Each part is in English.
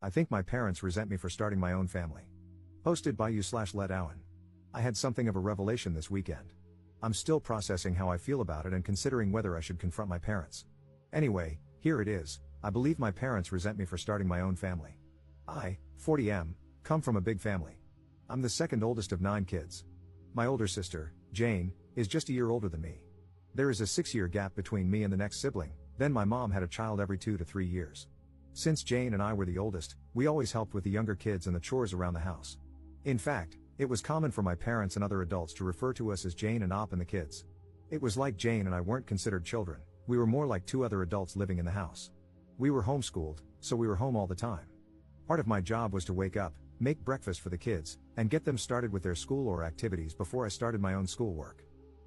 I think my parents resent me for starting my own family. Hosted by you/Let Owen. I had something of a revelation this weekend. I'm still processing how I feel about it and considering whether I should confront my parents. Anyway, here it is. I believe my parents resent me for starting my own family. I, 40M, come from a big family. I'm the second oldest of 9 kids. My older sister, Jane, is just a year older than me. There is a 6-year gap between me and the next sibling, then my mom had a child every 2 to 3 years. Since Jane and I were the oldest, we always helped with the younger kids and the chores around the house. In fact, it was common for my parents and other adults to refer to us as Jane and Op and the kids. It was like Jane and I weren't considered children, we were more like 2 other adults living in the house. We were homeschooled, so we were home all the time. Part of my job was to wake up, make breakfast for the kids, and get them started with their school or activities before I started my own schoolwork.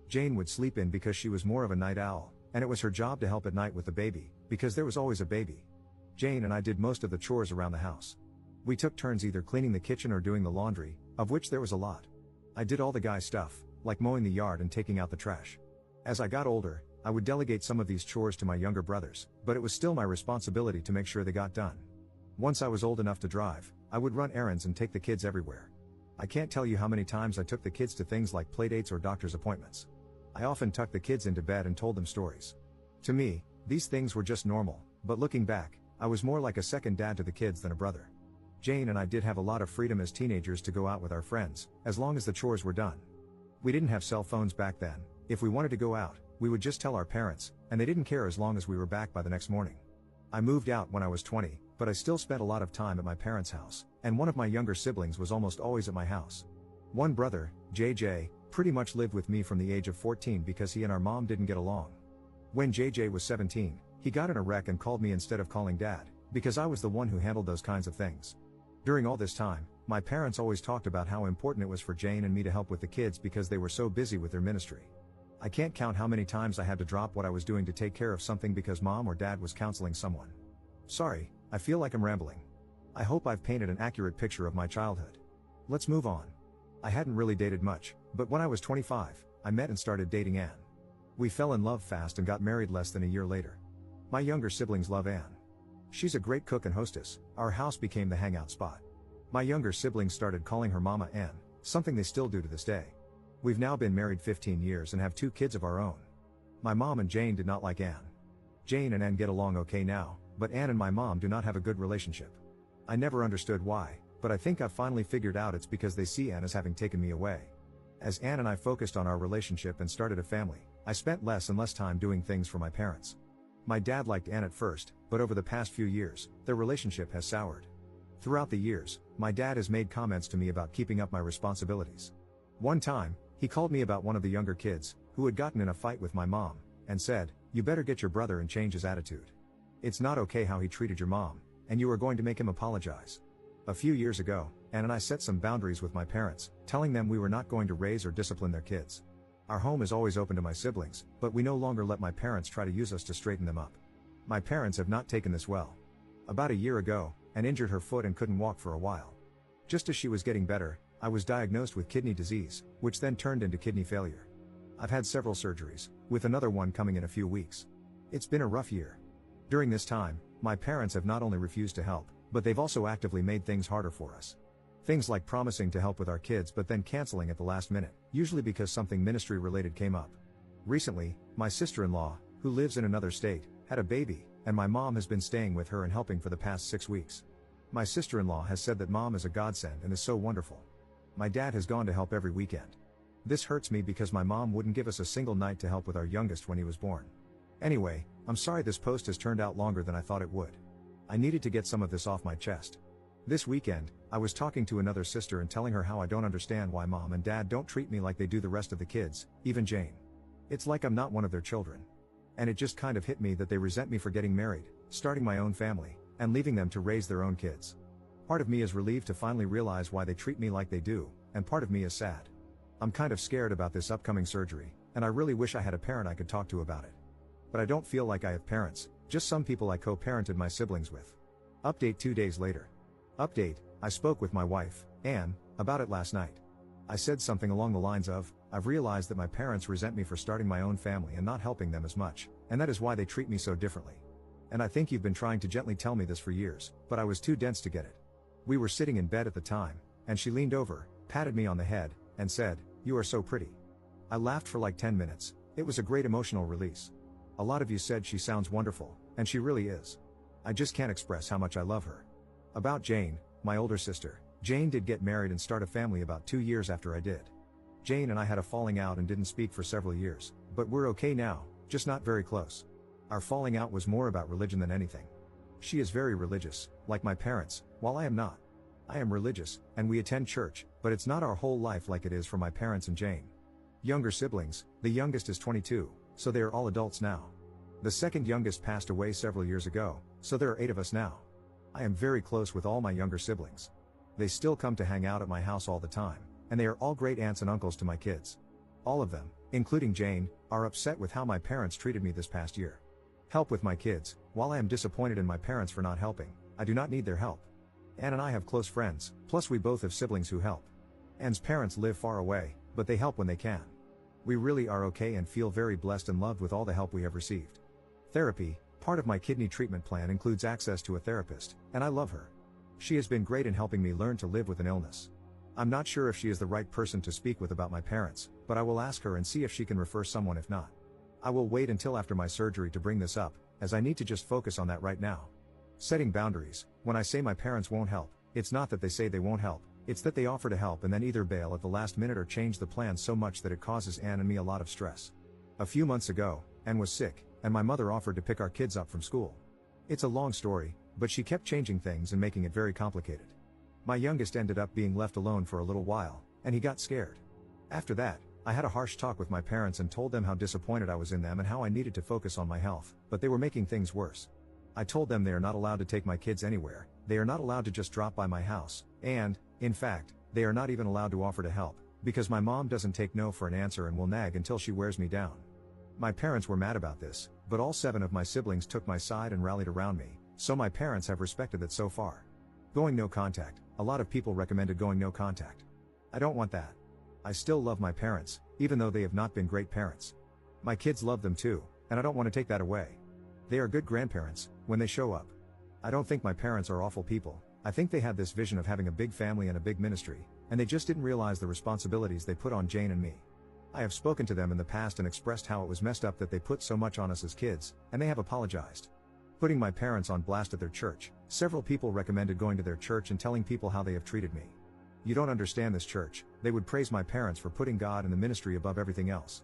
Jane would sleep in because she was more of a night owl, and it was her job to help at night with the baby, because there was always a baby. Jane and I did most of the chores around the house. We took turns either cleaning the kitchen or doing the laundry, of which there was a lot. I did all the guy stuff, like mowing the yard and taking out the trash. As I got older, I would delegate some of these chores to my younger brothers, but it was still my responsibility to make sure they got done. Once I was old enough to drive, I would run errands and take the kids everywhere. I can't tell you how many times I took the kids to things like playdates or doctor's appointments. I often tucked the kids into bed and told them stories. To me, these things were just normal, but looking back, I was more like a second dad to the kids than a brother. Jane and I did have a lot of freedom as teenagers to go out with our friends, as long as the chores were done. We didn't have cell phones back then. If we wanted to go out, we would just tell our parents, and they didn't care as long as we were back by the next morning. I moved out when I was 20, but I still spent a lot of time at my parents' house, and one of my younger siblings was almost always at my house. One brother, JJ, pretty much lived with me from the age of 14 because he and our mom didn't get along. When JJ was 17, he got in a wreck and called me instead of calling dad, because I was the one who handled those kinds of things. During all this time, my parents always talked about how important it was for Jane and me to help with the kids because they were so busy with their ministry. I can't count how many times I had to drop what I was doing to take care of something because mom or dad was counseling someone. Sorry, I feel like I'm rambling. I hope I've painted an accurate picture of my childhood. Let's move on. I hadn't really dated much, but when I was 25, I met and started dating Anne. We fell in love fast and got married less than a year later. My younger siblings love Anne. She's a great cook and hostess. Our house became the hangout spot. My younger siblings started calling her Mama Anne, something they still do to this day. We've now been married 15 years and have 2 kids of our own. My mom and Jane did not like Anne. Jane and Anne get along okay now, but Anne and my mom do not have a good relationship. I never understood why, but I think I've finally figured out it's because they see Anne as having taken me away. As Anne and I focused on our relationship and started a family, I spent less and less time doing things for my parents. My dad liked Anne at first, but over the past few years, their relationship has soured. Throughout the years, my dad has made comments to me about keeping up my responsibilities. One time, he called me about one of the younger kids, who had gotten in a fight with my mom, and said, "You better get your brother and change his attitude. It's not okay how he treated your mom, and you are going to make him apologize." A few years ago, Anne and I set some boundaries with my parents, telling them we were not going to raise or discipline their kids. Our home is always open to my siblings, but we no longer let my parents try to use us to straighten them up. My parents have not taken this well. About a year ago, Anne injured her foot and couldn't walk for a while. Just as she was getting better, I was diagnosed with kidney disease, which then turned into kidney failure. I've had several surgeries, with another one coming in a few weeks. It's been a rough year. During this time, my parents have not only refused to help, but they've also actively made things harder for us. Things like promising to help with our kids but then canceling at the last minute, usually because something ministry related came up. Recently, my sister-in-law, who lives in another state, had a baby, and my mom has been staying with her and helping for the past 6 weeks. My sister-in-law has said that mom is a godsend and is so wonderful. My dad has gone to help every weekend. This hurts me because my mom wouldn't give us a single night to help with our youngest when he was born. Anyway, I'm sorry this post has turned out longer than I thought it would. I needed to get some of this off my chest. This weekend, I was talking to another sister and telling her how I don't understand why mom and dad don't treat me like they do the rest of the kids, even Jane. It's like I'm not one of their children. And it just kind of hit me that they resent me for getting married, starting my own family, and leaving them to raise their own kids. Part of me is relieved to finally realize why they treat me like they do, and part of me is sad. I'm kind of scared about this upcoming surgery, and I really wish I had a parent I could talk to about it. But I don't feel like I have parents, just some people I co-parented my siblings with. Update 2 days later. Update, I spoke with my wife, Anne, about it last night. I said something along the lines of, I've realized that my parents resent me for starting my own family and not helping them as much, and that is why they treat me so differently. And I think you've been trying to gently tell me this for years, but I was too dense to get it. We were sitting in bed at the time, and she leaned over, patted me on the head, and said, "You are so pretty." I laughed for like 10 minutes. It was a great emotional release. A lot of you said she sounds wonderful, and she really is. I just can't express how much I love her. About Jane, my older sister. Jane did get married and start a family about 2 years after I did. Jane and I had a falling out and didn't speak for several years, but we're okay now, just not very close. Our falling out was more about religion than anything. She is very religious, like my parents, while I am not. I am religious, and we attend church, but it's not our whole life like it is for my parents and Jane. Younger siblings, the youngest is 22, so they are all adults now. The second youngest passed away several years ago, so there are 8 of us now. I am very close with all my younger siblings. They still come to hang out at my house all the time, and they are all great aunts and uncles to my kids. All of them, including Jane, are upset with how my parents treated me this past year. Help with my kids. While I am disappointed in my parents for not helping, I do not need their help. Anne and I have close friends, plus we both have siblings who help. Anne's parents live far away, but they help when they can. We really are okay and feel very blessed and loved with all the help we have received. Therapy, part of my kidney treatment plan, includes access to a therapist, and I love her. She has been great in helping me learn to live with an illness. I'm not sure if she is the right person to speak with about my parents, but I will ask her and see if she can refer someone if not. I will wait until after my surgery to bring this up, as I need to just focus on that right now. Setting boundaries. When I say my parents won't help, it's not that they say they won't help, it's that they offer to help and then either bail at the last minute or change the plan so much that it causes Anne and me a lot of stress. A few months ago, Anne was sick, and my mother offered to pick our kids up from school. It's a long story, but she kept changing things and making it very complicated. My youngest ended up being left alone for a little while, and he got scared. After that, I had a harsh talk with my parents and told them how disappointed I was in them and how I needed to focus on my health, but they were making things worse. I told them they are not allowed to take my kids anywhere, they are not allowed to just drop by my house, and, in fact, they are not even allowed to offer to help, because my mom doesn't take no for an answer and will nag until she wears me down. My parents were mad about this, but all 7 of my siblings took my side and rallied around me, so my parents have respected it so far. Going no contact. A lot of people recommended going no contact. I don't want that. I still love my parents, even though they have not been great parents. My kids love them too, and I don't want to take that away. They are good grandparents, when they show up. I don't think my parents are awful people. I think they had this vision of having a big family and a big ministry, and they just didn't realize the responsibilities they put on Jane and me. I have spoken to them in the past and expressed how it was messed up that they put so much on us as kids, and they have apologized. Putting my parents on blast at their church. Several people recommended going to their church and telling people how they have treated me. You don't understand this church. They would praise my parents for putting God and the ministry above everything else.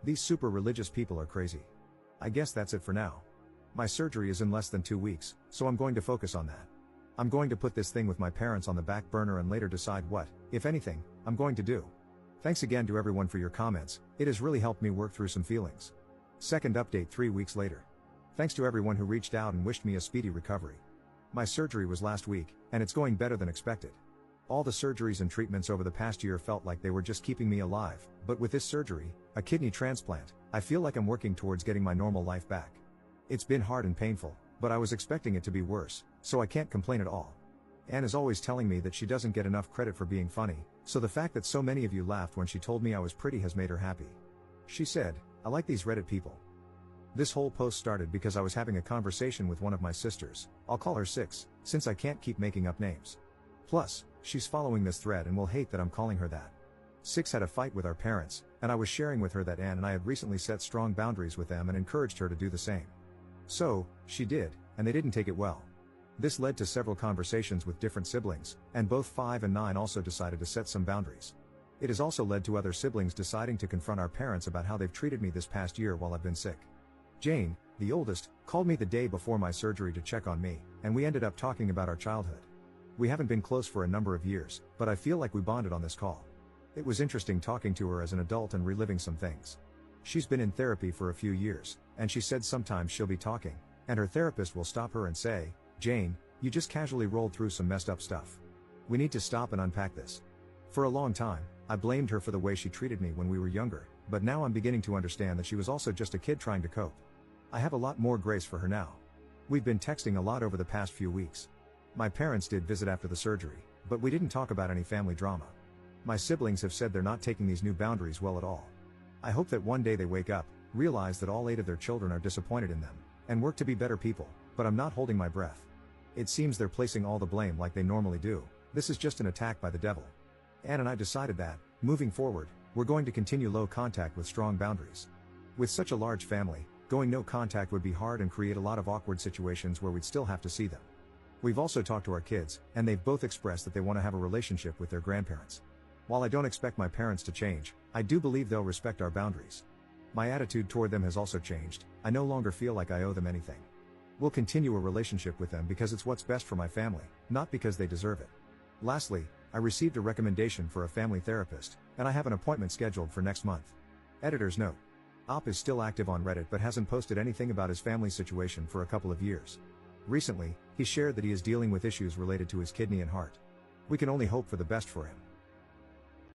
These super religious people are crazy. I guess that's it for now. My surgery is in less than 2 weeks, so I'm going to focus on that. I'm going to put this thing with my parents on the back burner and later decide what, if anything, I'm going to do. Thanks again to everyone for your comments. It has really helped me work through some feelings. Second update 3 weeks later. Thanks to everyone who reached out and wished me a speedy recovery. My surgery was last week, and it's going better than expected. All the surgeries and treatments over the past year felt like they were just keeping me alive, but with this surgery, a kidney transplant, I feel like I'm working towards getting my normal life back. It's been hard and painful, but I was expecting it to be worse, so I can't complain at all. Anne is always telling me that she doesn't get enough credit for being funny, so the fact that so many of you laughed when she told me I was pretty has made her happy. She said, "I like these Reddit people." This whole post started because I was having a conversation with one of my sisters. I'll call her 6, since I can't keep making up names. Plus, she's following this thread and will hate that I'm calling her that. 6 had a fight with our parents, and I was sharing with her that Anne and I had recently set strong boundaries with them and encouraged her to do the same. So, she did, and they didn't take it well. This led to several conversations with different siblings, and both 5 and 9 also decided to set some boundaries. It has also led to other siblings deciding to confront our parents about how they've treated me this past year while I've been sick. Jane, the oldest, called me the day before my surgery to check on me, and we ended up talking about our childhood. We haven't been close for a number of years, but I feel like we bonded on this call. It was interesting talking to her as an adult and reliving some things. She's been in therapy for a few years, and she said sometimes she'll be talking, and her therapist will stop her and say, "Jane, you just casually rolled through some messed up stuff. We need to stop and unpack this." For a long time, I blamed her for the way she treated me when we were younger, but now I'm beginning to understand that she was also just a kid trying to cope. I have a lot more grace for her now. We've been texting a lot over the past few weeks. My parents did visit after the surgery, but we didn't talk about any family drama. My siblings have said they're not taking these new boundaries well at all. I hope that one day they wake up, realize that all 8 of their children are disappointed in them, and work to be better people. But I'm not holding my breath. It seems they're placing all the blame like they normally do. This is just an attack by the devil. Anne and I decided that, moving forward, we're going to continue low contact with strong boundaries. With such a large family, going no contact would be hard and create a lot of awkward situations where we'd still have to see them. We've also talked to our kids, and they've both expressed that they want to have a relationship with their grandparents. While I don't expect my parents to change, I do believe they'll respect our boundaries. My attitude toward them has also changed. I no longer feel like I owe them anything. We'll continue a relationship with them because it's what's best for my family, not because they deserve it. Lastly, I received a recommendation for a family therapist, and I have an appointment scheduled for next month. Editor's note. Op is still active on Reddit but hasn't posted anything about his family situation for a couple of years. Recently, he shared that he is dealing with issues related to his kidney and heart. We can only hope for the best for him.